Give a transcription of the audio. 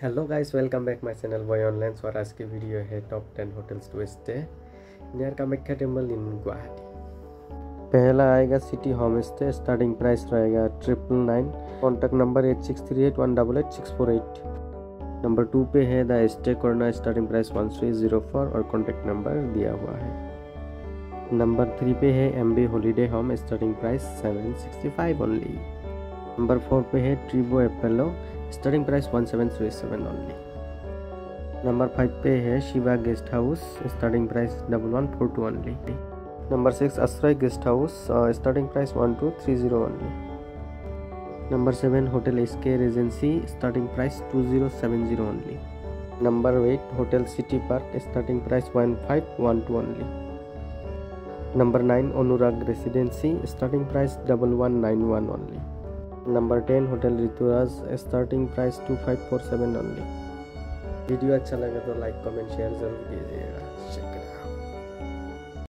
Hello guys, welcome back my channel boy online. और आज की वीडियो है top 10 hotels to stay near Kamakhya temple in Guwahati. पहला आएगा city home stay. Starting price रहेगा 999। Contact number 8638188648। नंबर 2 पे है the stay corner. Starting price 1304 और कॉन्टैक्ट नंबर दिया हुआ है। नंबर 3 पे है MB holiday home. Starting price 765 only. Number 4 पे है Treebo Apollo. Starting price 1737 only. Number 5 पे है Shiva guest house. Starting price 1142 only. Number 6 Ashray guest house. Starting price 1230 only. Number 7 hotel SK regency. Starting price 2070 only. Number 8 hotel city park. Starting price 1512 only. Number 9 Anurag residency. Starting price 1191 only. Number 10 hotel Rituraj. Starting price 2547 only. Video अच्छा लगे तो like comment share जरूर कीजिएगा।